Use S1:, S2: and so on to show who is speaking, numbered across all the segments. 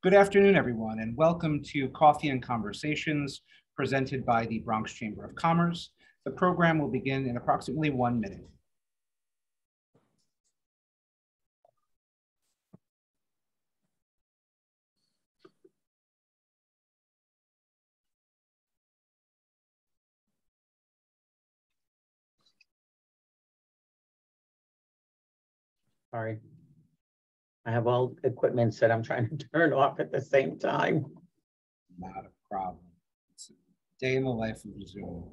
S1: Good afternoon, everyone, and welcome to Coffee and Conversations presented by the Bronx Chamber of Commerce. The program will begin in approximately 1 minute.
S2: Sorry. I have all equipment that I'm trying to turn off at the same time.
S1: Not a problem. It's a day in the life of Zoom.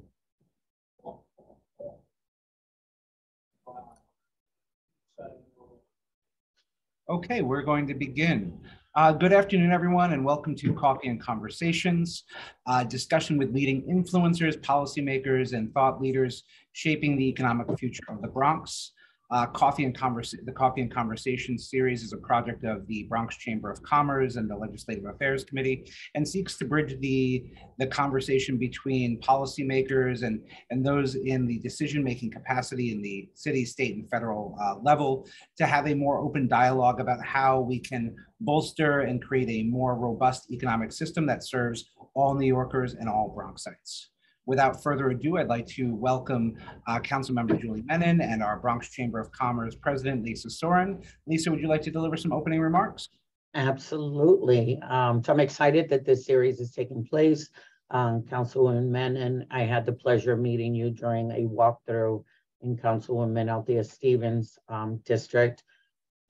S1: Okay, we're going to begin. Good afternoon, everyone, and welcome to Coffee and Conversations, discussion with leading influencers, policymakers, and thought leaders shaping the economic future of the Bronx. The Coffee and Conversations series is a project of the Bronx Chamber of Commerce and the Legislative Affairs Committee, and seeks to bridge the conversation between policymakers and those in the decision-making capacity in the city, state, and federal level to have a more open dialogue about how we can bolster and create a more robust economic system that serves all New Yorkers and all Bronxites. Without further ado, I'd like to welcome Councilmember Julie Menin and our Bronx Chamber of Commerce President, Lisa Soren. Lisa, would you like to deliver some opening remarks?
S2: Absolutely. So I'm excited that this series is taking place. Councilwoman Menin, I had the pleasure of meeting you during a walkthrough in Councilwoman Althea Stevens' district.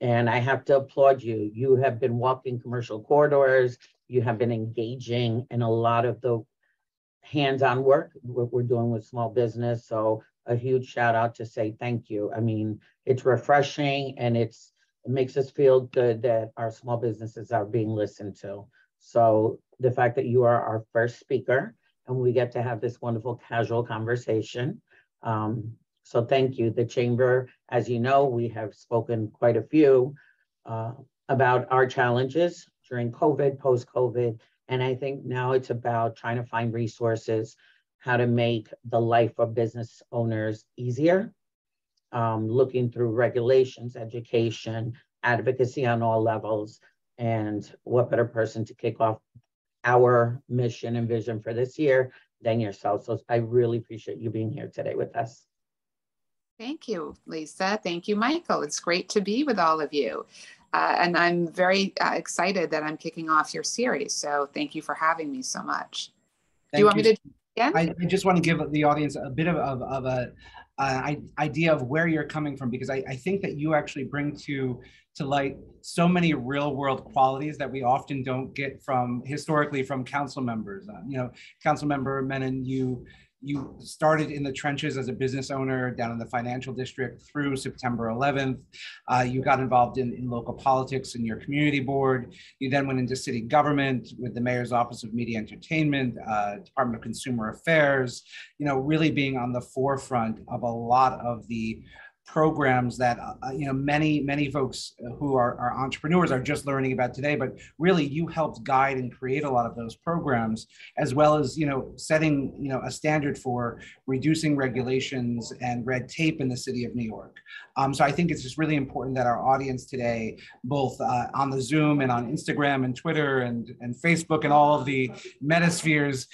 S2: And I have to applaud you. You have been walking commercial corridors. You have been engaging in a lot of the hands-on work what we're doing with small business. So a huge shout out to say thank you. I mean, it's refreshing and it makes us feel good that our small businesses are being listened to. So the fact that you are our first speaker and we get to have this wonderful casual conversation. So thank you. The Chamber, as you know, we have spoken quite a few about our challenges during COVID, post-COVID. And I think now it's about trying to find resources, how to make the life of business owners easier, looking through regulations, education, advocacy on all levels, and what better person to kick off our mission and vision for this year than yourself. So I really appreciate you being here today with us.
S3: Thank you, Lisa. Thank you, Michael. It's great to be with all of you. And I'm very excited that I'm kicking off your series. So thank you for having me so much. Do you want me to do it again?
S1: I just want to give the audience a bit of an idea of where you're coming from, because I think that you actually bring to light so many real world qualities that we often don't get historically from council members. Councilmember Menin, you started in the trenches as a business owner down in the financial district through September 11th. You got involved in local politics in your community board. You then went into city government with the Mayor's Office of Media Entertainment, Department of Consumer Affairs, really being on the forefront of a lot of the programs that many folks who are entrepreneurs are just learning about today, but really you helped guide and create a lot of those programs, as well as setting a standard for reducing regulations and red tape in the city of New York. So I think it's just really important that our audience today, both on the Zoom and on Instagram and Twitter and Facebook and all of the metaspheres,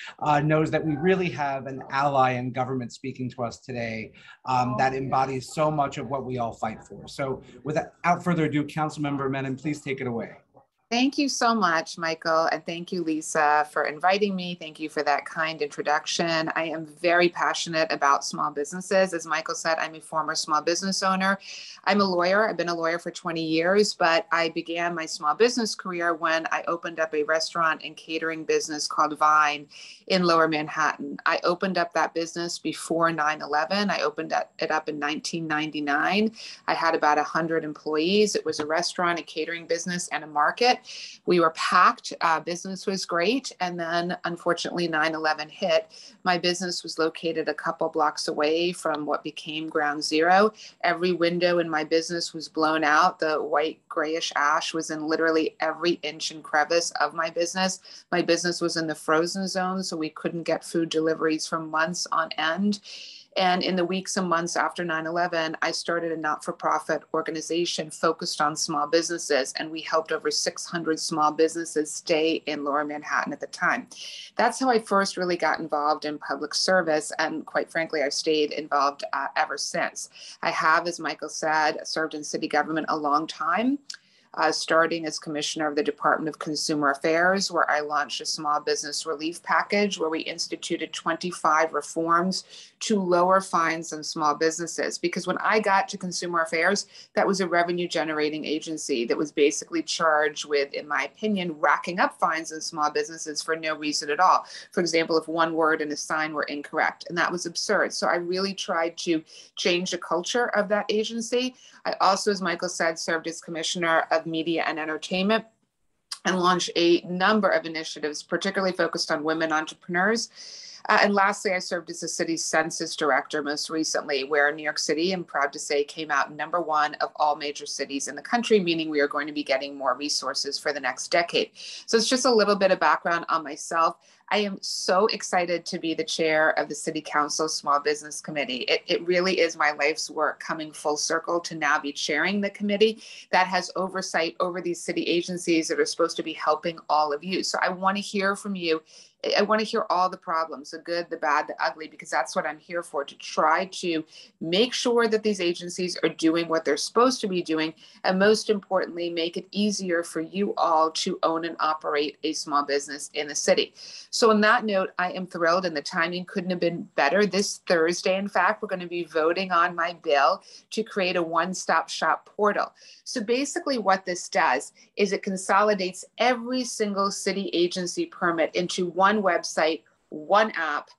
S1: knows that we really have an ally in government speaking to us today that embodies so much of what we all fight for. So without further ado, Councilmember Menin, please take it away.
S3: Thank you so much, Michael, and thank you, Lisa, for inviting me. Thank you for that kind introduction. I am very passionate about small businesses. As Michael said, I'm a former small business owner. I'm a lawyer. I've been a lawyer for 20 years, but I began my small business career when I opened up a restaurant and catering business called Vine in Lower Manhattan. I opened up that business before 9/11. I opened it up in 1999. I had about 100 employees. It was a restaurant, a catering business, and a market. We were packed. Business was great. And then, unfortunately, 9/11 hit. My business was located a couple blocks away from what became Ground Zero. Every window in my business was blown out. The white grayish ash was in literally every inch and crevice of my business. My business was in the frozen zone, so we couldn't get food deliveries for months on end. And in the weeks and months after 9/11, I started a not-for-profit organization focused on small businesses, and we helped over 600 small businesses stay in Lower Manhattan at the time. That's how I first really got involved in public service, and quite frankly, I've stayed involved ever since. I have, as Michael said, served in city government a long time. Starting as commissioner of the Department of Consumer Affairs, where I launched a small business relief package where we instituted 25 reforms to lower fines on small businesses. Because when I got to Consumer Affairs, that was a revenue generating agency that was basically charged with, in my opinion, racking up fines on small businesses for no reason at all. For example, if one word in a sign were incorrect, and that was absurd. So I really tried to change the culture of that agency. I also, as Michael said, served as commissioner of media and entertainment and launched a number of initiatives, particularly focused on women entrepreneurs. And lastly, I served as the city's census director most recently, where New York City, I'm proud to say, came out #1 of all major cities in the country, meaning we are going to be getting more resources for the next decade. So it's just a little bit of background on myself. I am so excited to be the chair of the City Council Small Business Committee. It really is my life's work coming full circle to now be chairing the committee that has oversight over these city agencies that are supposed to be helping all of you. So I want to hear from you. I want to hear all the problems, the good, the bad, the ugly, because that's what I'm here for, to try to make sure that these agencies are doing what they're supposed to be doing, and most importantly, make it easier for you all to own and operate a small business in the city. So on that note, I am thrilled, and the timing couldn't have been better. This Thursday, in fact, we're going to be voting on my bill to create a one-stop shop portal. So basically what this does is it consolidates every single city agency permit into one website, one app,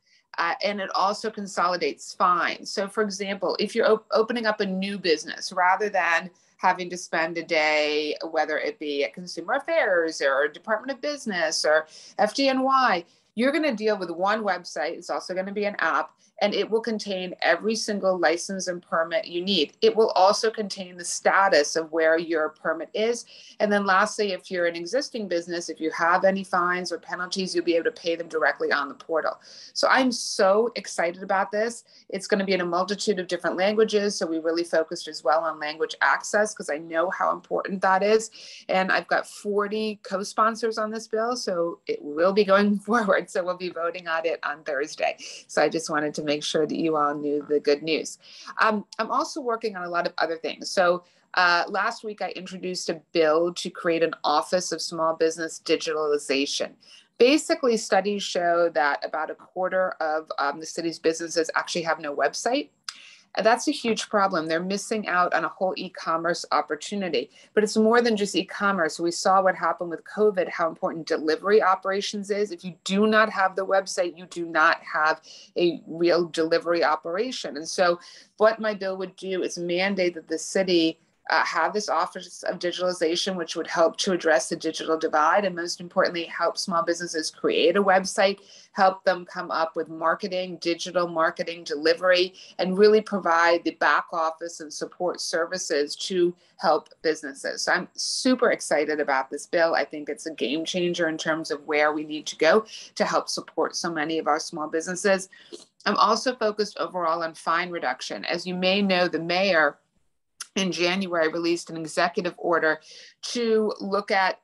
S3: and it also consolidates fines. So for example, if you're opening up a new business, rather than having to spend a day, whether it be at Consumer Affairs or Department of Business or FDNY, you're going to deal with one website. It's also going to be an app, and it will contain every single license and permit you need. It will also contain the status of where your permit is. And then lastly, if you're an existing business, if you have any fines or penalties, you'll be able to pay them directly on the portal. So I'm so excited about this. It's going to be in a multitude of different languages. So we really focused as well on language access, because I know how important that is. And I've got 40 co-sponsors on this bill, so it will be going forward. So we'll be voting on it on Thursday. So I just wanted to make sure that you all knew the good news. I'm also working on a lot of other things. So last week I introduced a bill to create an Office of Small Business Digitalization. Basically, studies show that about a quarter of the city's businesses actually have no website. That's a huge problem. They're missing out on a whole e-commerce opportunity, but it's more than just e-commerce. We saw what happened with COVID, how important delivery operations is. If you do not have the website, you do not have a real delivery operation. And so what my bill would do is mandate that the city have this Office of Digitalization, which would help to address the digital divide, and most importantly, help small businesses create a website, help them come up with marketing, digital marketing, delivery, and really provide the back office and support services to help businesses. So I'm super excited about this bill. I think it's a game changer in terms of where we need to go to help support so many of our small businesses. I'm also focused overall on fine reduction. As you may know, the mayor in January released an executive order to look at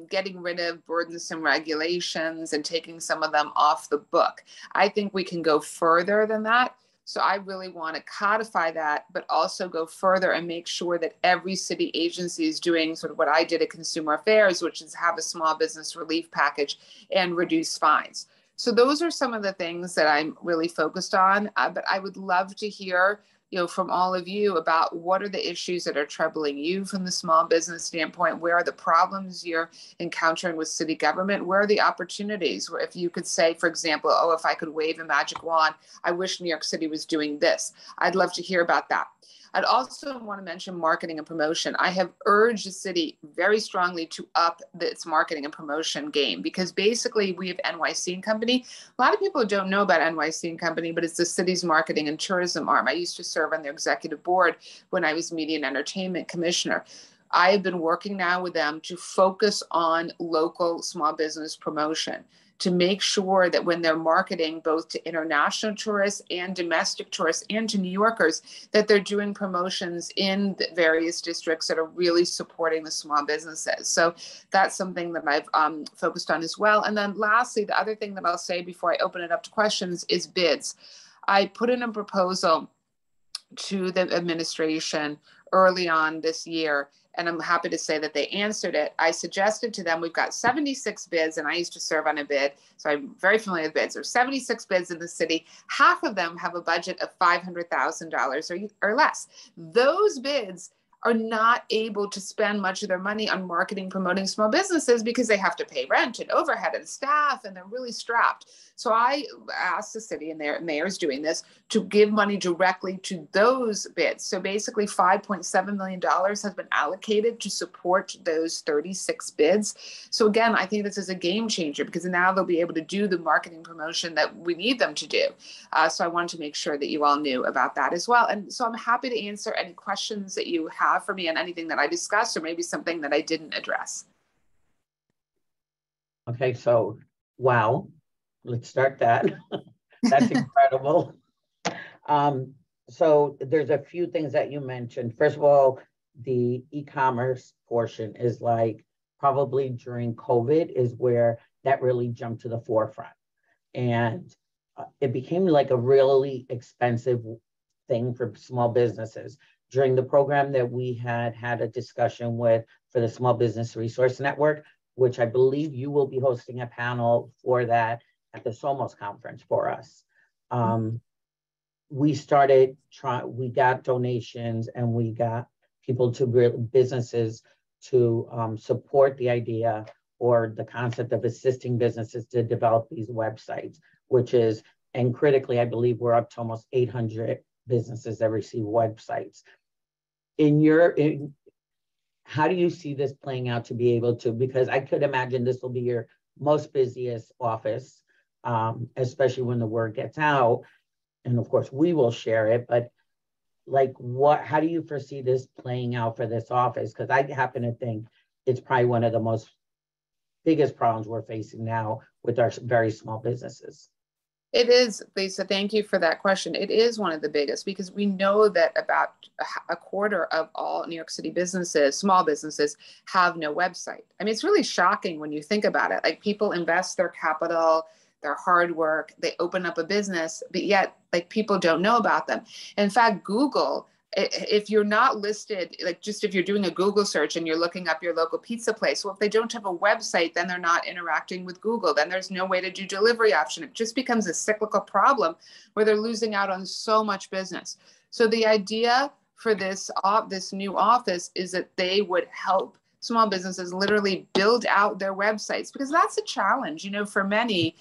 S3: getting rid of burdensome regulations and taking some of them off the book. I think we can go further than that. So I really want to codify that, but also go further and make sure that every city agency is doing sort of what I did at Consumer Affairs, which is have a small business relief package and reduce fines. So those are some of the things that I'm really focused on, but I would love to hear from all of you about what are the issues that are troubling you from the small business standpoint. Where are the problems you're encountering with city government? Where are the opportunities? Where if you could say, for example, if I could wave a magic wand, I wish New York City was doing this. I'd love to hear about that. I'd also want to mention marketing and promotion. I have urged the city very strongly to up its marketing and promotion game, because basically we have NYC Company. A lot of people don't know about NYC Company, but it's the city's marketing and tourism arm. I used to serve on their executive board when I was media and entertainment commissioner. I have been working now with them to focus on local small business promotion. to make sure that when they're marketing both to international tourists and domestic tourists and to New Yorkers, that they're doing promotions in the various districts that are really supporting the small businesses. So that's something that I've focused on as well. And then lastly, the other thing that I'll say before I open it up to questions is bids. I put in a proposal to the administration early on this year, and I'm happy to say that they answered it. I suggested to them, we've got 76 bids, and I used to serve on a bid, so I'm very familiar with bids. There's 76 bids in the city. Half of them have a budget of $500,000 or less. Those bids are not able to spend much of their money on marketing, promoting small businesses because they have to pay rent and overhead and staff, and they're really strapped. So I asked the city, and their mayor's doing this, to give money directly to those bids. So basically $5.7 million has been allocated to support those 36 bids. So again, I think this is a game changer because now they'll be able to do the marketing promotion that we need them to do. So I wanted to make sure that you all knew about that as well. And so I'm happy to answer any questions that you have for me on anything that I discussed, or maybe something that I didn't address.
S2: Okay, so wow, let's start that. That's incredible. So there's a few things that you mentioned. First of all, the e-commerce portion is like probably during COVID is where that really jumped to the forefront. And it became like a really expensive thing for small businesses. During the program that we had a discussion with for the Small Business Resource Network, which I believe you will be hosting a panel for that at the Somos conference for us. We started trying, we got donations and we got people businesses to support the idea or the concept of assisting businesses to develop these websites, which is, and critically, I believe we're up to almost 800 businesses that receive websites. How do you see this playing out to be able to, because I could imagine this will be your most busiest office, especially when the word gets out. And of course we will share it, but like how do you foresee this playing out for this office? Because I happen to think it's probably one of the biggest problems we're facing now with our very small businesses.
S3: It is, Lisa, thank you for that question. It is one of the biggest because we know that about a quarter of all New York City businesses, small businesses, have no website. I mean, it's really shocking when you think about it. Like people invest their capital, their hard work, they open up a business, but yet like people don't know about them. In fact, Google, if you're not listed, like just if you're doing a Google search and you're looking up your local pizza place, well, if they don't have a website, then they're not interacting with Google. Then there's no way to do delivery option. It just becomes a cyclical problem where they're losing out on so much business. So the idea for this new office is that they would help small businesses literally build out their websites, because that's a challenge, for many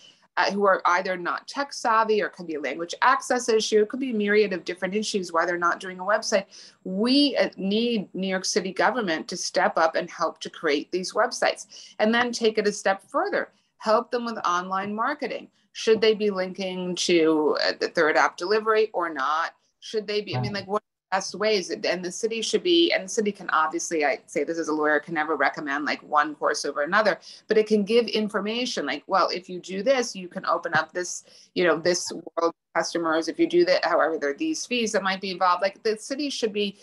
S3: who are either not tech savvy, or it could be a language access issue. It could be a myriad of different issues why they're not doing a website. We need New York City government to step up and help to create these websites, and then take it a step further, help them with online marketing. Should they be linking to the third app delivery or not? Should they be, what best ways? And the city should be, and the city can obviously, I say this as a lawyer, can never recommend like one course over another, but it can give information like, well, if you do this, you can open up this, this world of customers. If you do that, however, there are these fees that might be involved. Like the city should be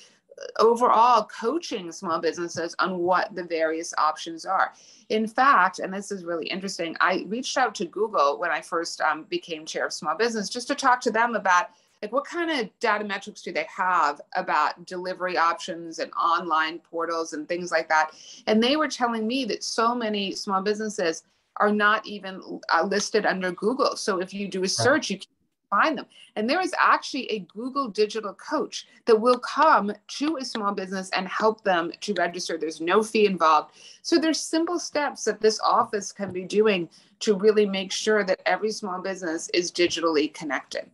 S3: overall coaching small businesses on what the various options are. In fact, and this is really interesting, I reached out to Google when I first became chair of small business, just to talk to them about like what kind of data metrics do they have about delivery options and online portals and things like that. And they were telling me that so many small businesses are not even listed under Google. So if you do a search, you can't find them. And there is actually a Google digital coach that will come to a small business and help them to register. There's no fee involved. So there's simple steps that this office can be doing to really make sure that every small business is digitally connected.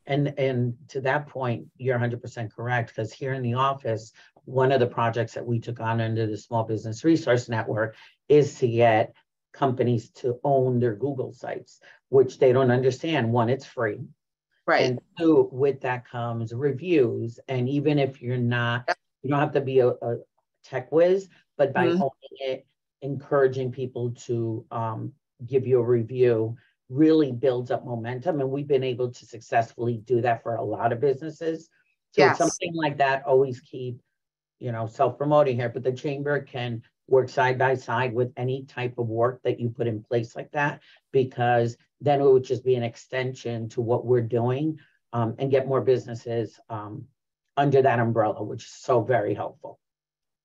S2: And to that point, you're 100% correct, because here in the office, one of the projects that we took on under the Small Business Resource Network is to get companies to own their Google sites, which they don't understand. One, it's free.
S3: Right.
S2: And two, with that comes reviews. And even if you're not, you don't have to be a tech whiz, but by owning it, encouraging people to give you a review really builds up momentum. And we've been able to successfully do that for a lot of businesses. So
S3: Yes.
S2: something like that, always keep, self-promoting here, but the chamber can work side by side with any type of work that you put in place like that, because then it would just be an extension to what we're doing, and get more businesses under that umbrella, which is so very helpful.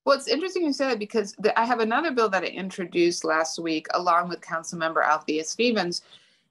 S3: Well, it's interesting you said it, because I have another bill that I introduced last week along with Councilmember Althea Stevens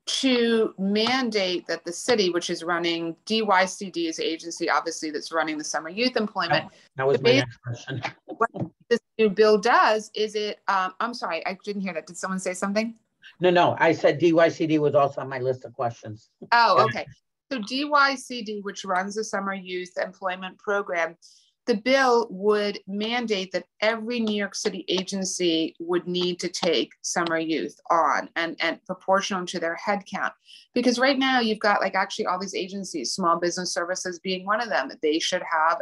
S3: to mandate that the city, which is running DYCD as the agency, obviously, that's running the summer youth employment.
S2: That was my next question.
S3: What this new bill does is I'm sorry, I didn't hear that. Did someone say something?
S2: No, I said DYCD was also on my list of questions.
S3: Oh, okay. So DYCD, which runs the summer youth employment program, the bill would mandate that every New York City agency would need to take summer youth on and proportional to their head count. Because right now you've got actually all these agencies, small business services being one of them. They should have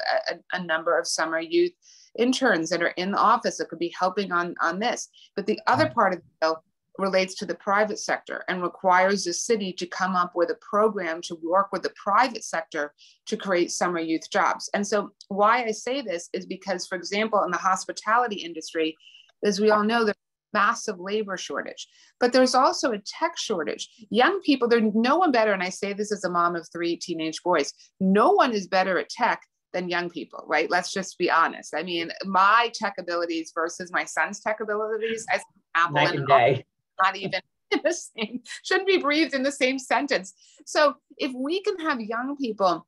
S3: a number of summer youth interns that are in the office that could be helping on this. But the other part of the bill relates to the private sector and requires the city to come up with a program to work with the private sector to create summer youth jobs. And so why I say this is because, for example, in the hospitality industry, as we all know, there's a massive labor shortage, but there's also a tech shortage. Young people, there's no one better, and I say this as a mom of 3 teenage boys, no one is better at tech than young people, right? Let's just be honest. I mean, my tech abilities versus my son's tech abilities, as Apple
S2: Night and day.
S3: Not even in the same, shouldn't be breathed in the same sentence. So if we can have young people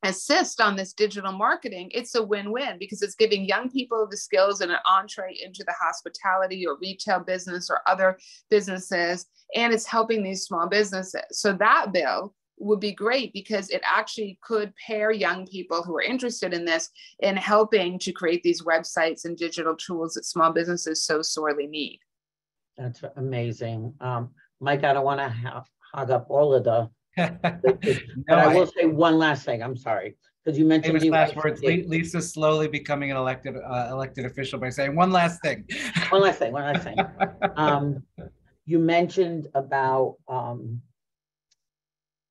S3: assist on this digital marketing, it's a win-win, because it's giving young people the skills and an entree into the hospitality or retail business or other businesses, and it's helping these small businesses. So that bill would be great, because it actually could pair young people who are interested in this in helping to create these websites and digital tools that small businesses so sorely need.
S2: That's amazing. Mike, I don't want to hog up all of the, but I will say one last thing. I'm sorry, because you mentioned
S1: last words. Lisa's slowly becoming an elected official by saying one last thing.
S2: One last thing. You mentioned about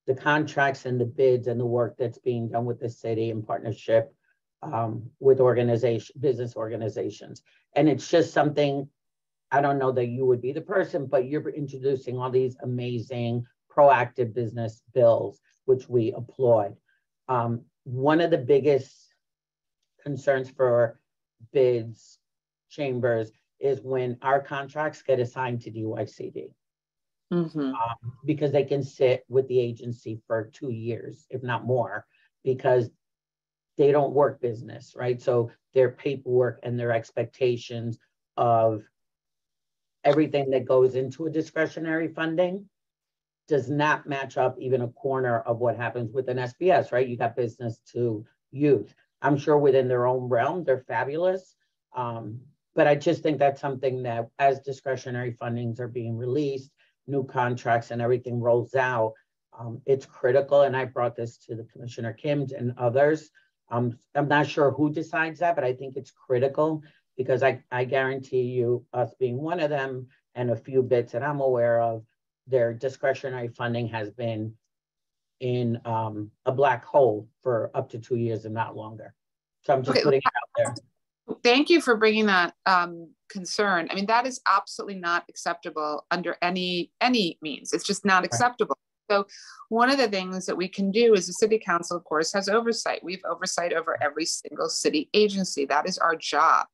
S2: the contracts and the bids and the work that's being done with the city in partnership with business organizations. And it's just something, I don't know that you would be the person, but you're introducing all these amazing proactive business bills, which we applaud. One of the biggest concerns for bids, chambers, is when our contracts get assigned to DYCD. Because they can sit with the agency for 2 years, if not more, because they don't work business, right? So their paperwork and their expectations of everything that goes into a discretionary funding does not match up even a corner of what happens with an SBS, right? You got business to youth. I'm sure within their own realm, they're fabulous. But I just think that's something that as discretionary fundings are being released, new contracts and everything rolls out, it's critical. And I brought this to the Commissioner Kim and others. I'm not sure who decides that, but I think it's critical, because I guarantee you, us being one of them and a few bits that I'm aware of, their discretionary funding has been in a black hole for up to 2 years and not longer. So I'm just putting it out there.
S3: Thank you for bringing that concern. I mean, that is absolutely not acceptable under any means. It's just not acceptable. So one of the things that we can do is the city council, of course, has oversight. We have oversight over every single city agency. That is our job.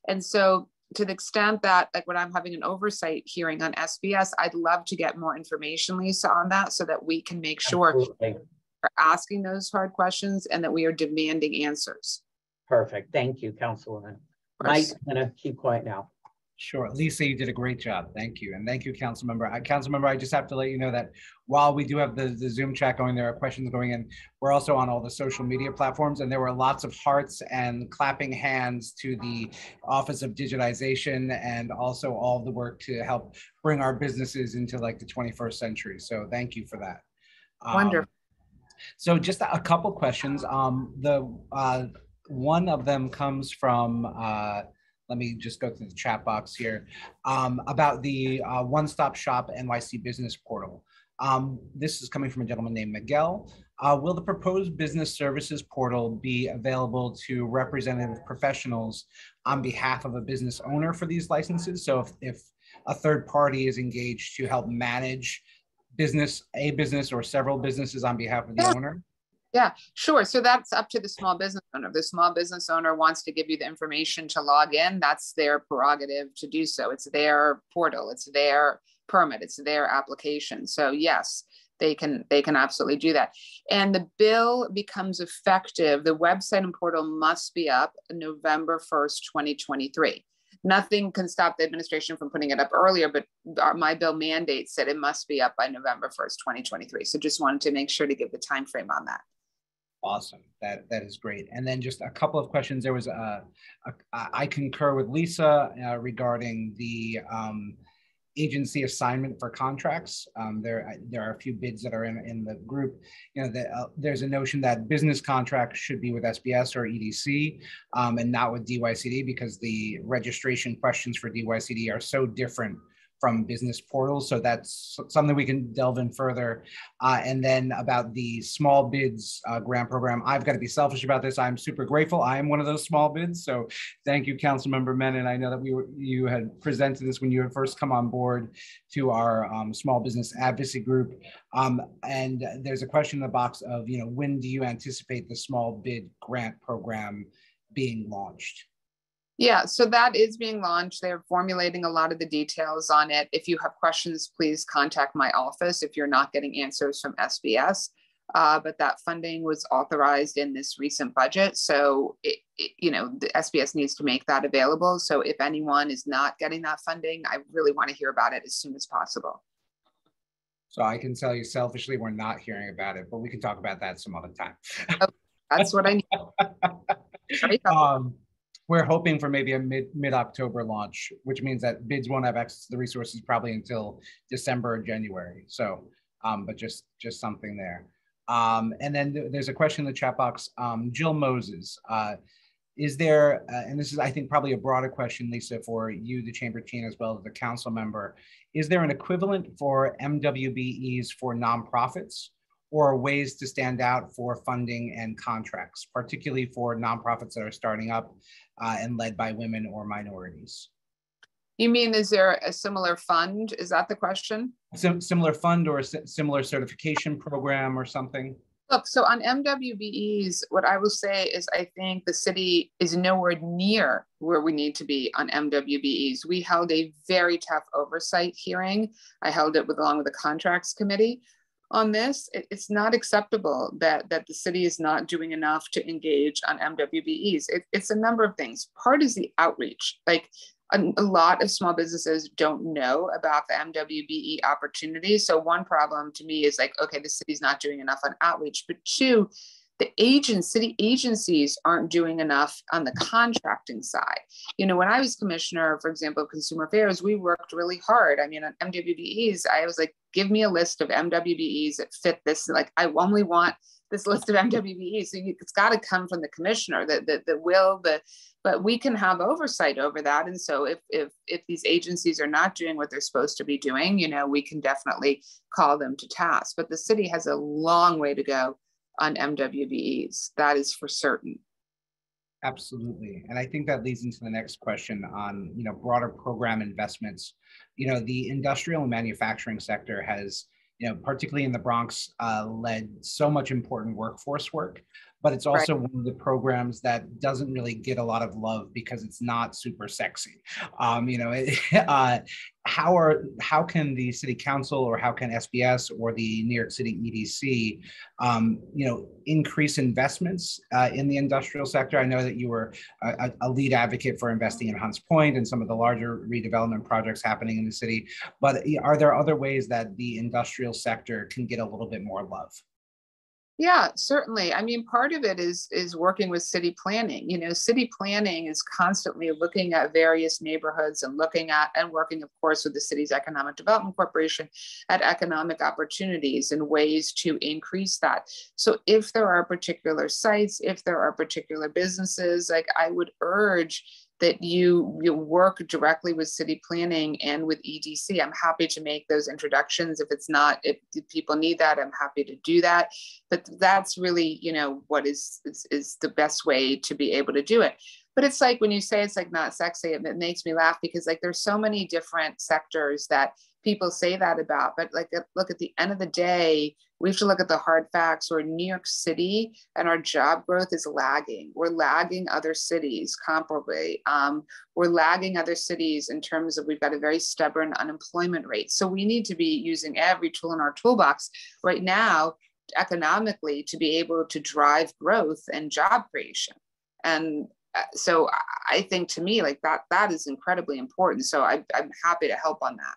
S3: And so to the extent that, like when I'm having an oversight hearing on SBS, I'd love to get more information, Lisa, on that, so that we can make sure we're asking those hard questions and that we are demanding answers.
S2: Perfect. Thank you, Councilwoman. Mike's gonna keep quiet now.
S1: Sure. Lisa, you did a great job. Thank you. And thank you, Councilmember. Councilmember, I just have to let you know that while we do have the Zoom chat going, there are questions going in. We're also on all the social media platforms, and there were lots of hearts and clapping hands to the Office of Digitization and also all the work to help bring our businesses into like the 21st century. So thank you for that.
S3: Wonderful.
S1: So just a couple questions. One of them comes from, let me just go through the chat box here, about the one-stop shop NYC business portal. This is coming from a gentleman named Miguel. Will the proposed business services portal be available to representative professionals on behalf of a business owner for these licenses? So if a third party is engaged to help manage a business or several businesses on behalf of the owner?
S3: Yeah, sure. So that's up to the small business owner. If the small business owner wants to give you the information to log in, that's their prerogative to do so. It's their portal, it's their permit, it's their application. So yes, they can absolutely do that. And the bill becomes effective. The website and portal must be up November 1st, 2023. Nothing can stop the administration from putting it up earlier, but my bill mandates that it must be up by November 1st, 2023. So just wanted to make sure to give the time frame on that.
S1: Awesome. That is great. And then just a couple of questions. There was I concur with Lisa regarding the agency assignment for contracts. There are a few bids that are in the group. You know, there's a notion that business contracts should be with SBS or EDC and not with DYCD, because the registration questions for DYCD are so different from business portals. So that's something we can delve in further. And then about the small bids grant program, I've got to be selfish about this. I'm super grateful. I am one of those small bids. So thank you, Councilmember Menin. I know that you had presented this when you had first come on board to our small business advocacy group. And there's a question in the box of, you know, when do you anticipate the small bid grant program being launched?
S3: Yeah, so that is being launched. They're formulating a lot of the details on it. If you have questions, please contact my office if you're not getting answers from SBS. But that funding was authorized in this recent budget. So, you know, the SBS needs to make that available. So if anyone is not getting that funding, I really want to hear about it as soon as possible.
S1: So I can tell you selfishly, we're not hearing about it, but we can talk about that some other time.
S3: Okay, that's what I need.
S1: We're hoping for maybe a mid-October launch, which means that bids won't have access to the resources probably until December or January. So, but just something there. And then there's a question in the chat box. Jill Moses, is there, and this is, I think, probably a broader question, Lisa, for you, the Chamber team, as well as the council member, is there an equivalent for MWBEs for nonprofits, or ways to stand out for funding and contracts, particularly for nonprofits that are starting up and led by women or minorities?
S3: You mean, is there a similar fund? Is that the question?
S1: Similar fund or a similar certification program or something?
S3: Look, so on MWBEs, what I will say is I think the city is nowhere near where we need to be on MWBEs. We held a very tough oversight hearing. I held it along with the contracts committee. On this, it's not acceptable that the city is not doing enough to engage on MWBEs. It's a number of things. Part is the outreach. Like a lot of small businesses don't know about the MWBE opportunity. So one problem to me is like, okay, the city's not doing enough on outreach, but two, the city agencies aren't doing enough on the contracting side. You know, when I was commissioner, for example, of consumer affairs, we worked really hard. I mean, on MWBEs, I was like, give me a list of MWBEs that fit this. Like, I only want this list of MWBEs. So it's got to come from the commissioner, but we can have oversight over that. And so if these agencies are not doing what they're supposed to be doing, you know, we can definitely call them to task. But the city has a long way to go on MWBEs. That is for certain.
S1: Absolutely. And I think that leads into the next question on, you know, broader program investments. You know, the industrial and manufacturing sector has, you know, particularly in the Bronx, led so much important workforce work, but it's also one of the programs that doesn't really get a lot of love because it's not super sexy. You know, how can the city council, or how can SBS or the New York City EDC, you know, increase investments in the industrial sector? I know that you were a lead advocate for investing in Hunts Point and some of the larger redevelopment projects happening in the city, but are there other ways that the industrial sector can get a little bit more love?
S3: Yeah, certainly. I mean, part of it is working with city planning. You know, city planning is constantly looking at various neighborhoods and looking at and working, of course, with the city's Economic Development Corporation at economic opportunities and ways to increase that. So if there are particular sites, if there are particular businesses, like I would urge that you work directly with city planning and with EDC. I'm happy to make those introductions. If people need that, I'm happy to do that. But that's really, you know, what is the best way to be able to do it. But it's like when you say it's like not sexy, it makes me laugh, because like there's so many different sectors that people say that about. But like, look, at the end of the day, we have to look at the hard facts. We're in New York City and our job growth is lagging. We're lagging other cities comparably. We're lagging other cities in terms of, we've got a very stubborn unemployment rate. So we need to be using every tool in our toolbox right now economically to be able to drive growth and job creation. And so I think, to me, like that is incredibly important. So I'm happy to help on that.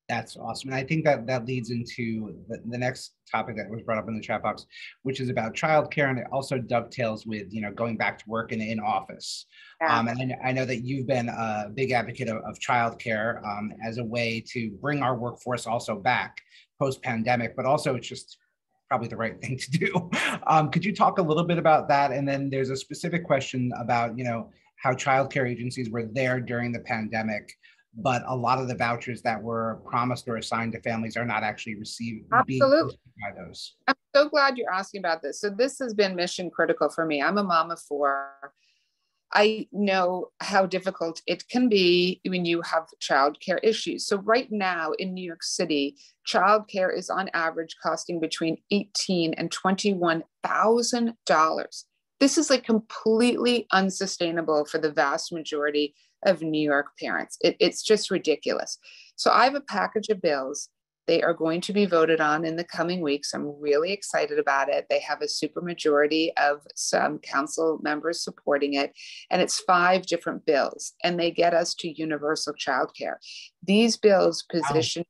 S1: That's awesome. And I think that leads into the next topic that was brought up in the chat box, which is about childcare. And it also dovetails with, you know, going back to work in office.
S3: Yeah.
S1: And I know that you've been a big advocate of childcare as a way to bring our workforce also back post-pandemic, but also it's just probably the right thing to do. Could you talk a little bit about that? And then there's a specific question about, you know, how childcare agencies were there during the pandemic, but a lot of the vouchers that were promised or assigned to families are not actually received.
S3: Absolutely.
S1: By those.
S3: I'm so glad you're asking about this. So this has been mission critical for me. I'm a mom of 4. I know how difficult it can be when you have childcare issues. So right now in New York City, childcare is on average costing between $18,000 and $21,000. This is like completely unsustainable for the vast majority of New York parents. It's just ridiculous. So I have a package of bills. They are going to be voted on in the coming weeks. I'm really excited about it. They have a supermajority of some council members supporting it, and it's 5 different bills, and they get us to universal childcare. These bills position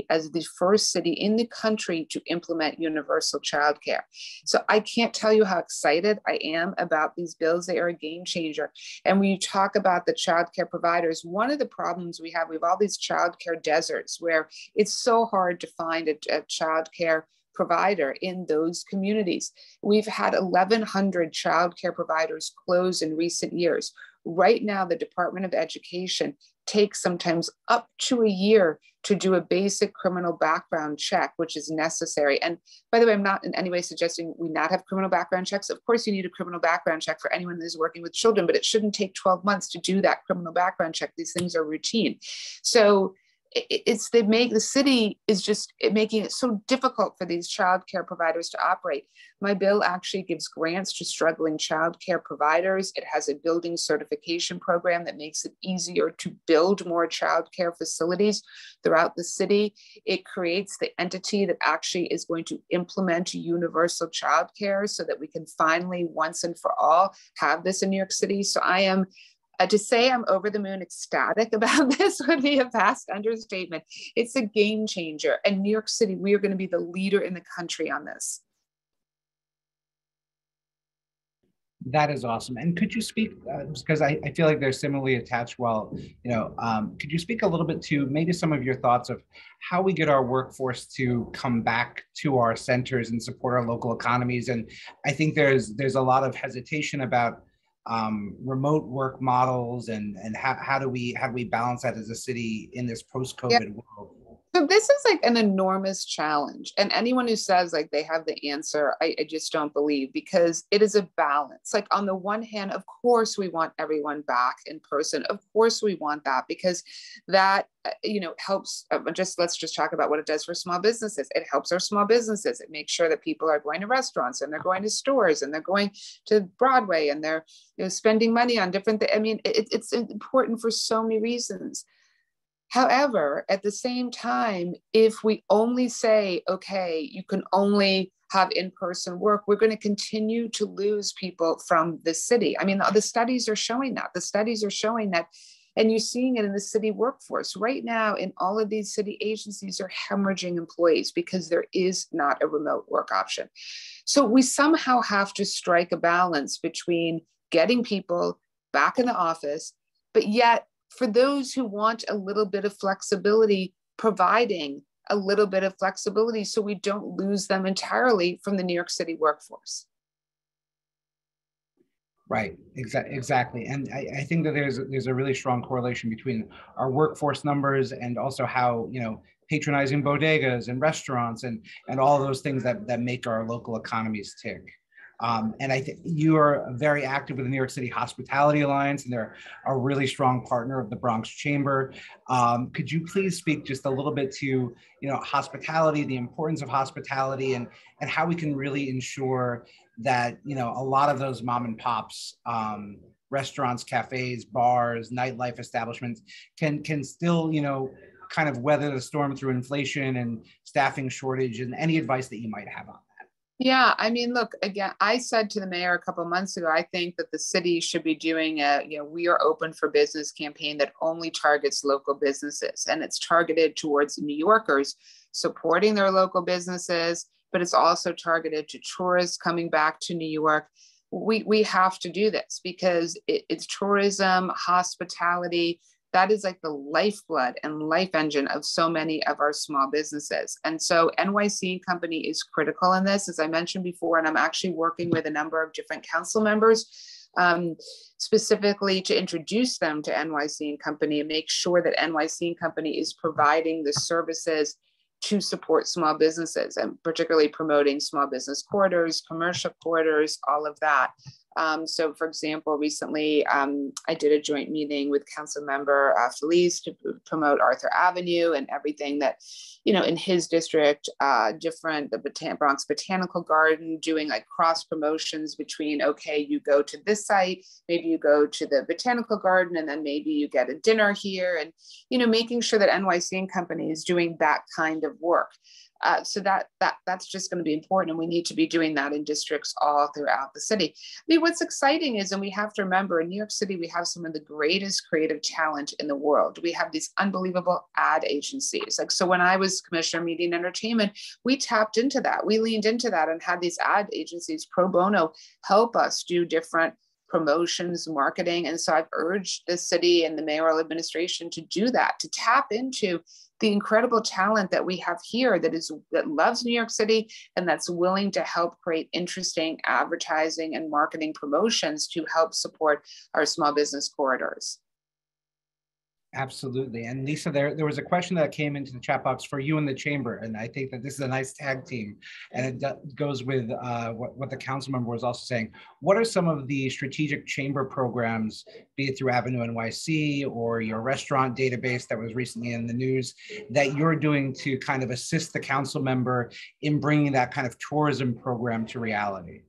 S3: as the first city in the country to implement universal childcare. So I can't tell you how excited I am about these bills. They are a game changer. And when you talk about the childcare providers, one of the problems we have all these childcare deserts where it's so hard to find a childcare provider in those communities. We've had 1,100 childcare providers close in recent years. Right now, the Department of Education takes sometimes up to a year to do a basic criminal background check, which is necessary. And by the way, I'm not in any way suggesting we not have criminal background checks. Of course, you need a criminal background check for anyone who's working with children, but it shouldn't take 12 months to do that criminal background check. These things are routine. So the city is just making it so difficult for these childcare providers to operate. My bill actually gives grants to struggling childcare providers. It has a building certification program that makes it easier to build more childcare facilities throughout the city. It creates the entity that actually is going to implement universal childcare so that we can finally, once and for all, have this in New York City. So I am to say I'm over the moon ecstatic about this would be a vast understatement. It's a game changer. And New York City, we are going to be the leader in the country on this.
S1: That is awesome. And could you speak, because I feel like they're similarly attached, could you speak a little bit to maybe some of your thoughts of how we get our workforce to come back to our centers and support our local economies? And I think there's a lot of hesitation about remote work models and how do we balance that as a city in this post-COVID world?
S3: So this is like an enormous challenge, and anyone who says like they have the answer, I just don't believe, because it is a balance. Like on the one hand, of course we want everyone back in person. Of course we want that, because that helps. Let's just talk about what it does for small businesses. It helps our small businesses. It makes sure that people are going to restaurants and they're going to stores and they're going to Broadway and they're spending money on different things. I mean, it's important for so many reasons. However, at the same time, if we only say, okay, you can only have in-person work, we're going to continue to lose people from the city. I mean, the studies are showing that. The studies are showing that, and you're seeing it in the city workforce. Right now, in all of these city agencies are hemorrhaging employees because there is not a remote work option. So we somehow have to strike a balance between getting people back in the office, but yet for those who want a little bit of flexibility, providing a little bit of flexibility so we don't lose them entirely from the New York City workforce.
S1: Right, exactly. And I think that there's a really strong correlation between our workforce numbers and also how, patronizing bodegas and restaurants and all those things that make our local economies tick. And I think you are very active with the New York City Hospitality Alliance, and they're a really strong partner of the Bronx Chamber. Could you please speak just a little bit to, hospitality, the importance of hospitality, and how we can really ensure that, a lot of those mom and pops, restaurants, cafes, bars, nightlife establishments can still, kind of weather the storm through inflation and staffing shortage, and any advice that you might have on that?
S3: Yeah, I mean, look, again, I said to the mayor a couple of months ago, I think that the city should be doing a, we are open for business campaign that only targets local businesses, and it's targeted towards New Yorkers supporting their local businesses, but it's also targeted to tourists coming back to New York. We have to do this because it's tourism, hospitality. That is like the lifeblood and life engine of so many of our small businesses. And so NYC Company is critical in this, as I mentioned before, and I'm actually working with a number of different council members specifically to introduce them to NYC Company and make sure that NYC Company is providing the services to support small businesses, and particularly promoting small business corridors, commercial corridors, all of that. So for example, recently I did a joint meeting with Councilmember Felice to promote Arthur Avenue and everything that, in his district, the Bronx Botanical Garden, doing like cross promotions between, okay, you go to this site, maybe you go to the Botanical Garden, and then maybe you get a dinner here, and, making sure that NYC Company is doing that kind of work. So that's just going to be important, and we need to be doing that in districts all throughout the city. I mean, what's exciting is, and we have to remember, in New York City, we have some of the greatest creative talent in the world. We have these unbelievable ad agencies. Like, so when I was Commissioner of Media and Entertainment, we tapped into that. We leaned into that and had these ad agencies pro bono help us do different promotions, marketing. And so I've urged the city and the mayoral administration to do that, to tap into the incredible talent that we have here that loves New York City and that's willing to help create interesting advertising and marketing promotions to help support our small business corridors.
S1: Absolutely. And Lisa, there was a question that came into the chat box for you in the chamber, and I think that this is a nice tag team, and it goes with what the council member was also saying. What are some of the strategic chamber programs, be it through Avenue NYC or your restaurant database that was recently in the news, that you're doing to kind of assist the council member in bringing that kind of tourism program to reality?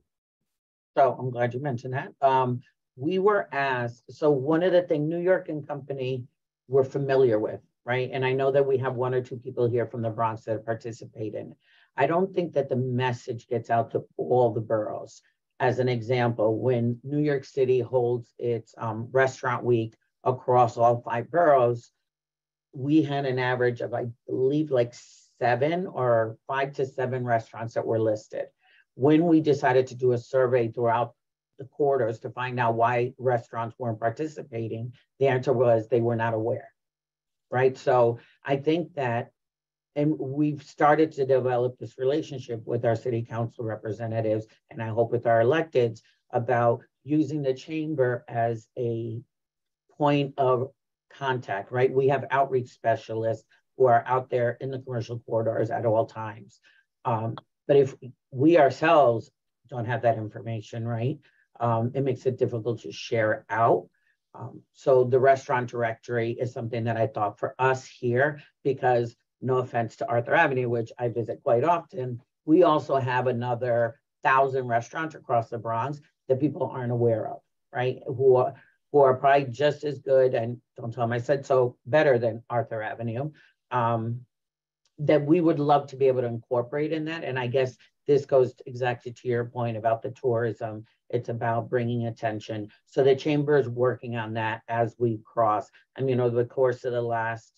S2: So I'm glad you mentioned that. We were asked, so one of the things New York and Company we're familiar with, right? And I know that we have one or two people here from the Bronx that participate in. I don't think that the message gets out to all the boroughs. As an example, when New York City holds its restaurant week across all 5 boroughs, we had an average of, I believe, like 7 or 5 to 7 restaurants that were listed. When we decided to do a survey throughout the corridors to find out why restaurants weren't participating, the answer was they were not aware, right? So I think that, and we've started to develop this relationship with our city council representatives, and I hope with our electeds, about using the chamber as a point of contact, right? We have outreach specialists who are out there in the commercial corridors at all times. But if we ourselves don't have that information, right? It makes it difficult to share out. So the restaurant directory is something that I thought for us here, because no offense to Arthur Avenue, which I visit quite often, we also have another 1,000 restaurants across the Bronx that people aren't aware of, right? Who are probably just as good, and don't tell them I said so, better than Arthur Avenue, that we would love to be able to incorporate in that. And I guess this goes exactly to your point about the tourism. It's about bringing attention. So the chamber is working on that as we cross. And, over the course of the last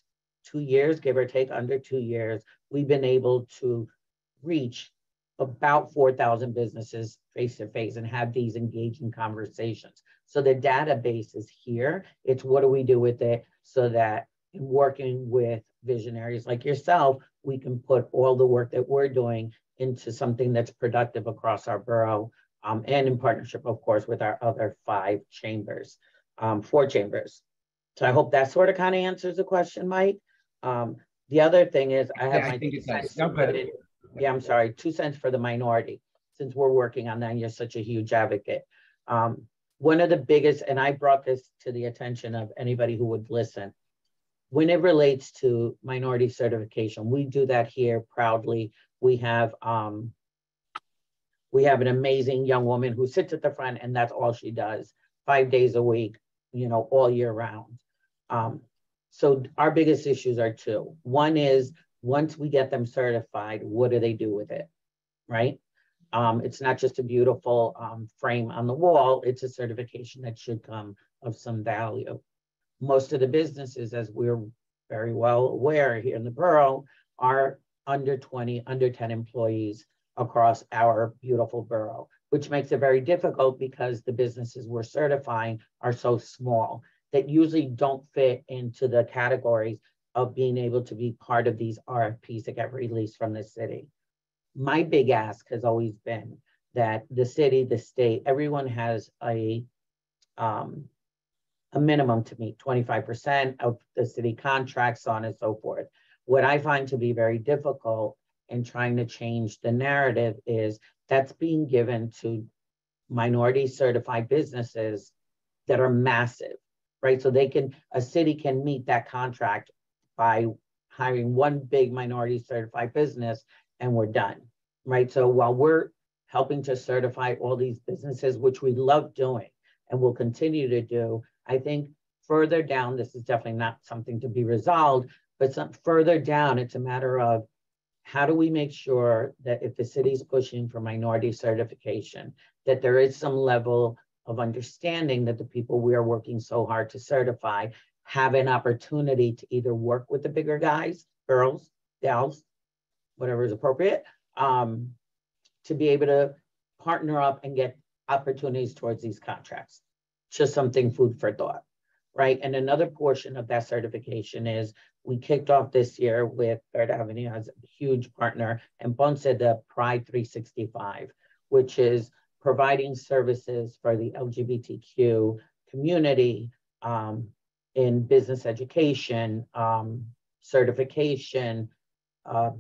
S2: 2 years, give or take under 2 years, we've been able to reach about 4,000 businesses face to face and have these engaging conversations. So the database is here. It's what do we do with it so that in working with visionaries like yourself, we can put all the work that we're doing into something that's productive across our borough. and in partnership, of course, with our other 4 chambers. So I hope that sort of kind of answers the question, Mike. The other thing is I have my 2 cents.
S1: No, but
S2: yeah, I'm sorry, 2 cents for the minority, since we're working on that and you're such a huge advocate. One of the biggest, and I brought this to the attention of anybody who would listen, when it relates to minority certification, we do that here proudly. We have an amazing young woman who sits at the front and that's all she does, 5 days a week, you know, all year round. So our biggest issues are 2. One is, once we get them certified, what do they do with it, right? It's not just a beautiful frame on the wall, it's a certification that should come of some value. Most of the businesses, as we're very well aware here in the borough, are under 20, under 10 employees across our beautiful borough, which makes it very difficult because the businesses we're certifying are so small that usually don't fit into the categories of being able to be part of these RFPs that get released from the city. My big ask has always been that the city, the state, everyone has a minimum to meet, 25% of the city contracts, so on and so forth. What I find to be very difficult in trying to change the narrative is that's being given to minority certified businesses that are massive, right? So a city can meet that contract by hiring one big minority certified business and we're done, right? So while we're helping to certify all these businesses, which we love doing and will continue to do, I think further down, this is definitely not something to be resolved, but further down, it's a matter of how do we make sure that if the city's pushing for minority certification, that there is some level of understanding that the people we are working so hard to certify have an opportunity to either work with the bigger guys, girls, gals, whatever is appropriate, to be able to partner up and get opportunities towards these contracts. Just something food for thought, right? And another portion of that certification is we kicked off this year with Third Avenue as a huge partner and Ponce the Pride 365, which is providing services for the LGBTQ community in business education, certification,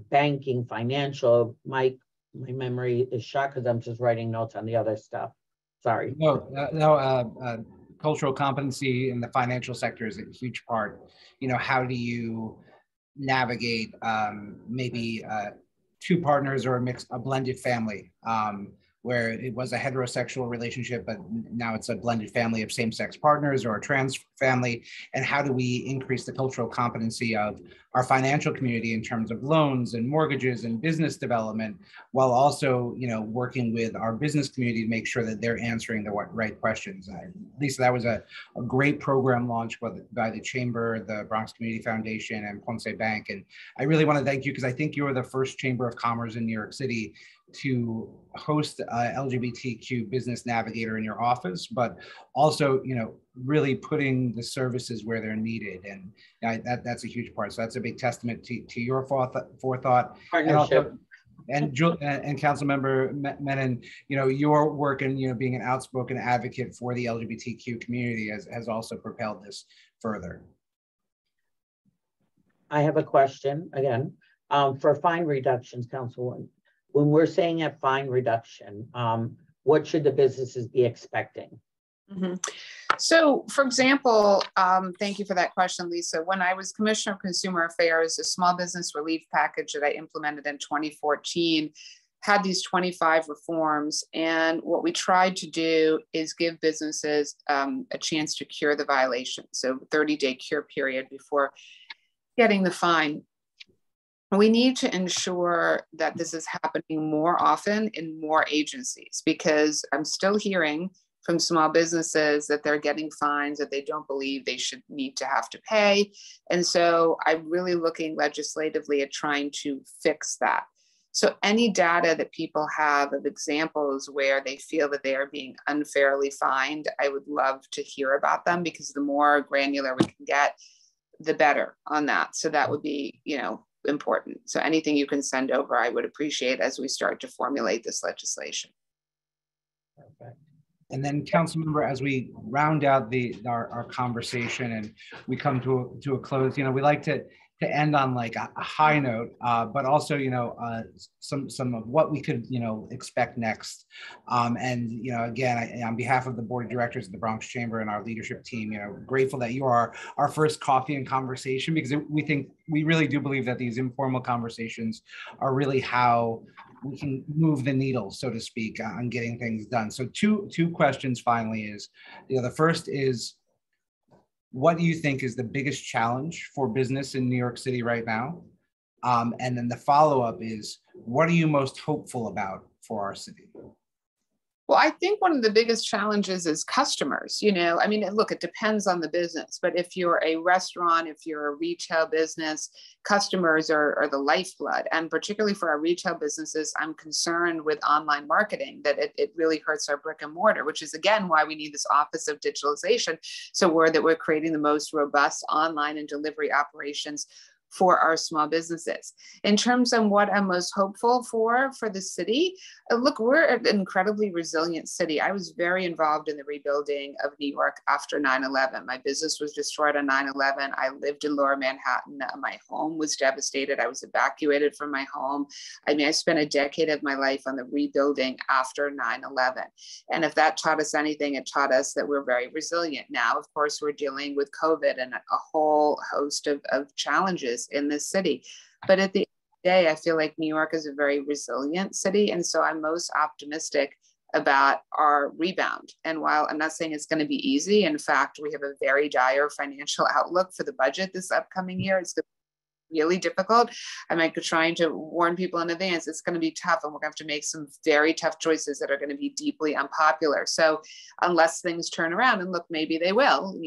S2: banking, financial. My memory is shot because I'm just writing notes on the other stuff. Sorry.
S1: Cultural competency in the financial sector is a huge part. You know, how do you navigate maybe 2 partners or a blended family where it was a heterosexual relationship, but now it's a blended family of same-sex partners or a trans family, and how do we increase the cultural competency of our financial community in terms of loans and mortgages and business development, while also, you know, working with our business community to make sure that they're answering the right questions. Lisa, that was a great program launch by the Chamber, the Bronx Community Foundation, and Ponce Bank, and I really want to thank you because I think you are the first Chamber of Commerce in New York City to host LGBTQ business navigator in your office, but also, you know, really putting the services where they're needed, and that's a huge part. So that's a big testament to your forethought.
S2: Partnership.
S1: And Councilmember Menin, you know, your work and, you know, being an outspoken advocate for the LGBTQ community has also propelled this further.
S2: I have a question again for fine reductions, Councilwoman. When we're saying a fine reduction, what should the businesses be expecting?
S3: Mm-hmm. So, for example, thank you for that question, Lisa. When I was Commissioner of Consumer Affairs, a small business relief package that I implemented in 2014 had these 25 reforms. And what we tried to do is give businesses a chance to cure the violation. So 30-day cure period before getting the fine. We need to ensure that this is happening more often in more agencies, because I'm still hearing from small businesses that they're getting fines that they don't believe they should need to have to pay. And so I'm really looking legislatively at trying to fix that. So any data that people have of examples where they feel that they are being unfairly fined, I would love to hear about them, because the more granular we can get, the better on that. So that would be, you know, important. So anything you can send over, I would appreciate as we start to formulate this legislation.
S2: Perfect.
S1: And then, Councilmember, as we round out our conversation and we come to a close, we like to end on like a high note, but also, some of what we could, expect next. And, again, on behalf of the board of directors of the Bronx Chamber and our leadership team, grateful that you are our first coffee and conversation, because we really do believe that these informal conversations are really how we can move the needle, so to speak, on getting things done. So two questions finally is, the first is, what do you think is the biggest challenge for business in New York City right now? And then the follow-up is, what are you most hopeful about for our city?
S3: Well, I think one of the biggest challenges is customers. Look, it depends on the business, but if you're a restaurant, if you're a retail business, customers are the lifeblood. And particularly for our retail businesses, I'm concerned with online marketing, that it really hurts our brick and mortar, which is, again, why we need this Office of Digitalization. So we're creating the most robust online and delivery operations for our small businesses. In terms of what I'm most hopeful for the city, look, we're an incredibly resilient city. I was very involved in the rebuilding of New York after 9/11. My business was destroyed on 9/11. I lived in Lower Manhattan. My home was devastated. I was evacuated from my home. I spent a decade of my life on the rebuilding after 9/11. And if that taught us anything, it taught us that we're very resilient. Now, of course, we're dealing with COVID and a whole host of challenges in this city. But at the end of the day, I feel like New York is a very resilient city. And so I'm most optimistic about our rebound. And while I'm not saying it's going to be easy, in fact, we have a very dire financial outlook for the budget this upcoming year. It's really difficult. I'm trying to warn people in advance, it's going to be tough, and we're going to have to make some very tough choices that are going to be deeply unpopular. So unless things turn around, and look, maybe they will,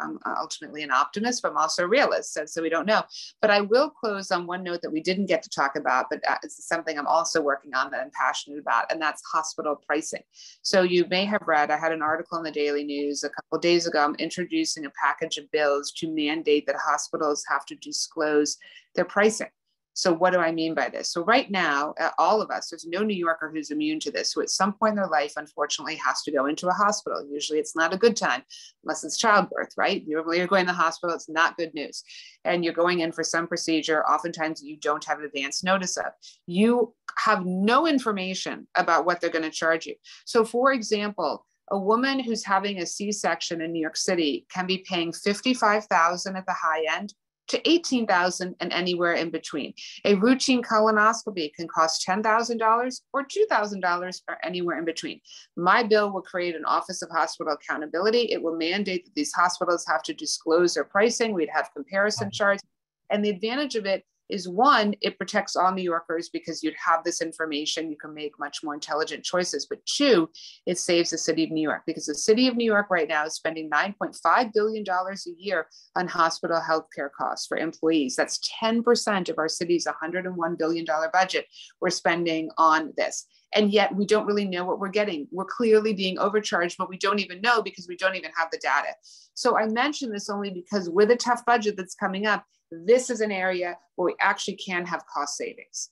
S3: I'm ultimately an optimist, but I'm also a realist. So we don't know. But I will close on one note that we didn't get to talk about, but it's something I'm also working on that I'm passionate about, and that's hospital pricing. So you may have read, I had an article in the Daily News a couple of days ago. I'm introducing a package of bills to mandate that hospitals have to disclose their pricing. So what do I mean by this? So right now, all of us, there's no New Yorker who's immune to this, who at some point in their life, unfortunately, has to go into a hospital. Usually it's not a good time, unless it's childbirth, right? You're going to the hospital, it's not good news. And you're going in for some procedure, oftentimes you don't have advance notice of. You have no information about what they're going to charge you. So for example, a woman who's having a C-section in New York City can be paying $55,000 at the high end to $18,000 and anywhere in between. A routine colonoscopy can cost $10,000 or $2,000 or anywhere in between. My bill will create an Office of Hospital Accountability. It will mandate that these hospitals have to disclose their pricing. We'd have comparison charts. And the advantage of it is, one, it protects all New Yorkers because you'd have this information, you can make much more intelligent choices. But two, it saves the city of New York, because the city of New York right now is spending $9.5 billion a year on hospital healthcare costs for employees. That's 10% of our city's $101 billion budget we're spending on this. And yet we don't really know what we're getting. We're clearly being overcharged, but we don't even know because we don't even have the data. So I mention this only because with a tough budget that's coming up, this is an area where we actually can have cost savings.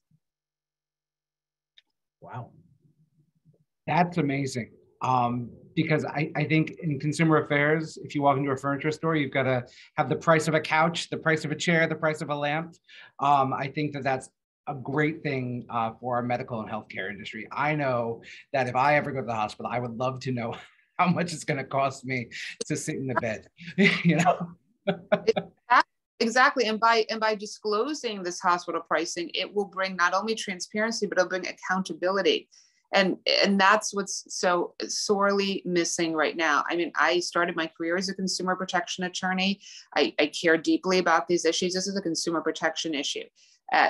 S2: Wow.
S1: That's amazing. Because I think in consumer affairs, if you walk into a furniture store, you've got to have the price of a couch, the price of a chair, the price of a lamp. I think that's a great thing for our medical and healthcare industry. I know that if I ever go to the hospital, I would love to know how much it's going to cost me to sit in the bed,
S3: Exactly. And by disclosing this hospital pricing, it will bring not only transparency, but it'll bring accountability. And that's what's so sorely missing right now. I started my career as a consumer protection attorney. I care deeply about these issues. This is a consumer protection issue.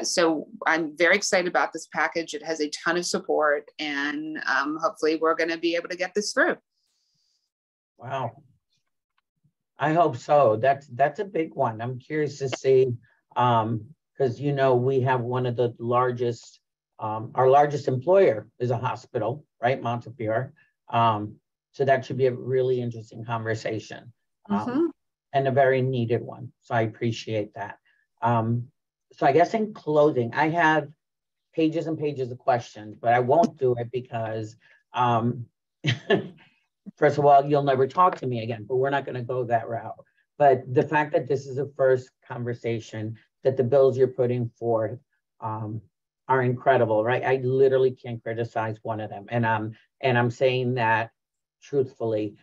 S3: So I'm very excited about this package. It has a ton of support, and hopefully we're going to be able to get this through.
S2: Wow. I hope so. That's a big one. I'm curious to see, because we have one of the largest, our largest employer is a hospital, right, Montefiore. So that should be a really interesting conversation, and a very needed one. So I appreciate that. So I guess in closing, I have pages and pages of questions, but I won't do it because First of all, you'll never talk to me again, but we're not going to go that route. But the fact that this is a first conversation, that the bills you're putting forth are incredible, right? I literally can't criticize one of them. And I'm saying that truthfully,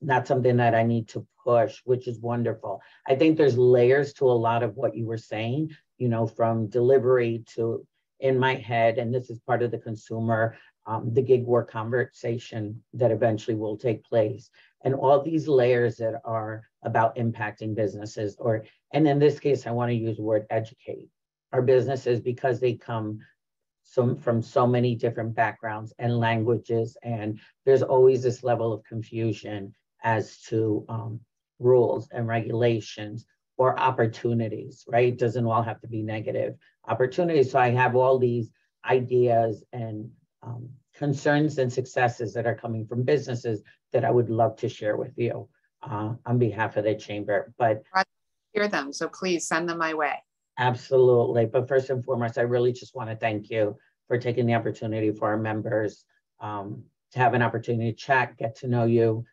S2: not something that I need to push, which is wonderful. I think there's layers to a lot of what you were saying, you know, from delivery to in my head, and this is part of the consumer, the gig work conversation that eventually will take place. And all these layers that are about impacting businesses, and in this case, I want to use the word educate our businesses, because they come from so many different backgrounds and languages. And there's always this level of confusion as to rules and regulations or opportunities, right? It doesn't all have to be negative opportunities. So I have all these ideas and concerns and successes that are coming from businesses that I would love to share with you on behalf of the chamber. But
S3: I hear them, so please send them my way.
S2: Absolutely. But first and foremost, I really just want to thank you for taking the opportunity for our members to have an opportunity to chat, get to know you,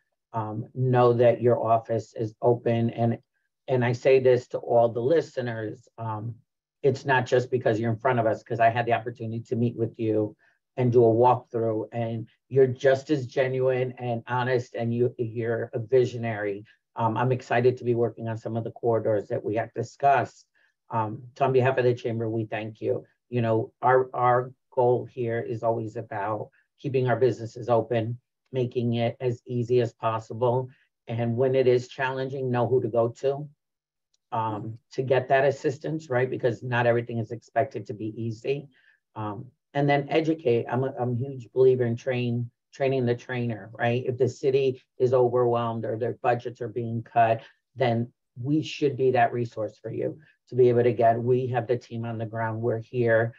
S2: know that your office is open. And I say this to all the listeners, it's not just because you're in front of us, because I had the opportunity to meet with you and do a walkthrough, and you're just as genuine and honest, and you're a visionary. I'm excited to be working on some of the corridors that we have discussed. So on behalf of the chamber, we thank you. You know, our goal here is always about keeping our businesses open, making it as easy as possible. And when it is challenging, know who to go to get that assistance, right? Because not everything is expected to be easy. And then educate. I'm a huge believer in training the trainer, right? If the city is overwhelmed or their budgets are being cut, then we should be that resource for you to be able to get. We have the team on the ground. We're here.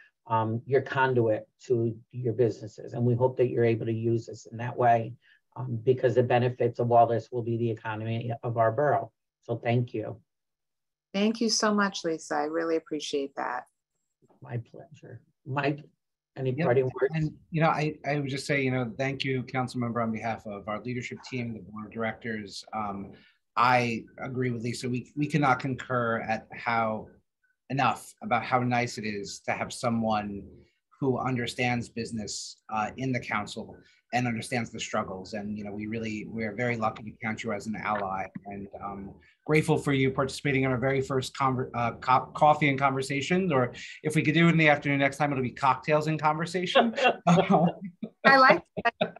S2: Your conduit to your businesses. And we hope that you're able to use this in that way because the benefits of all this will be the economy of our borough. So thank you.
S3: Thank you so much, Lisa. I really appreciate that.
S2: My pleasure. Mike, any parting words?
S1: And, you know, I would just say, you know, thank you, council member, on behalf of our leadership team, the board of directors. I agree with Lisa. We cannot concur at enough about how nice it is to have someone who understands business in the council and understands the struggles. And, you know, we're very lucky to count you as an ally, and grateful for you participating in our very first coffee and conversations, or if we could do it in the afternoon next time, it'll be cocktails and conversation.
S3: I like that.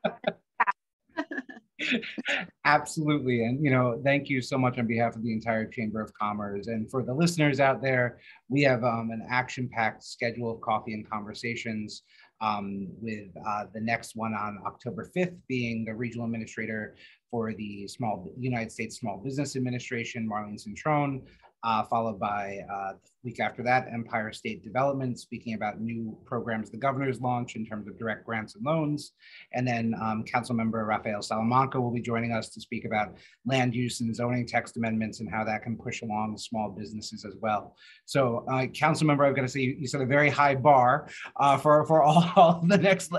S1: Absolutely. And, you know, thank you so much on behalf of the entire Chamber of Commerce. And for the listeners out there, we have an action-packed schedule of coffee and conversations with the next one on October 5th being the regional administrator for the United States Small Business Administration, Marlene Centrone, followed by the week after that, Empire State Development, speaking about new programs the governor's launched in terms of direct grants and loans. And then Councilmember Rafael Salamanca will be joining us to speak about land use and zoning text amendments and how that can push along small businesses as well. So Councilmember, I've got to say, you set a very high bar for all the next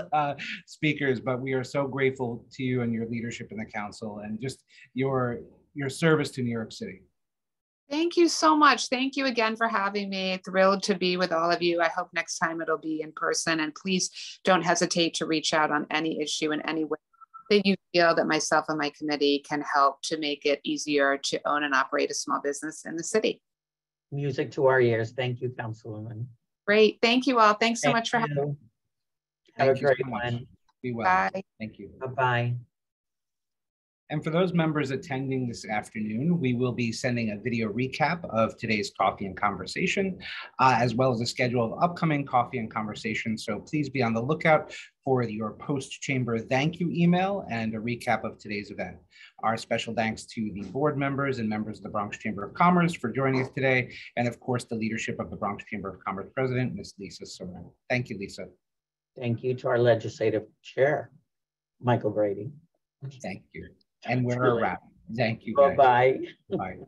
S1: speakers, but we are so grateful to you and your leadership in the council and just your service to New York City.
S3: Thank you so much. Thank you again for having me. Thrilled to be with all of you. I hope next time it'll be in person, and please don't hesitate to reach out on any issue in any way that you feel that myself and my committee can help to make it easier to own and operate a small business in the city.
S2: Music to our ears. Thank you, Councilwoman.
S3: Great. Thank you all. Thanks so much for having me.
S2: Have a great one.
S1: Be well.
S3: Bye.
S1: Thank you.
S2: Bye-bye.
S1: And for those members attending this afternoon, we will be sending a video recap of today's coffee and conversation, as well as a schedule of upcoming coffee and conversation. So please be on the lookout for your post-chamber thank you email and a recap of today's event. Our special thanks to the board members and members of the Bronx Chamber of Commerce for joining us today, and of course, the leadership of the Bronx Chamber of Commerce President, Ms. Lisa Soren. Thank you, Lisa.
S2: Thank you to our legislative chair, Michael Brady.
S1: Thank you. And we're a wrap. Thank you, guys.
S2: Bye-bye.
S1: Bye.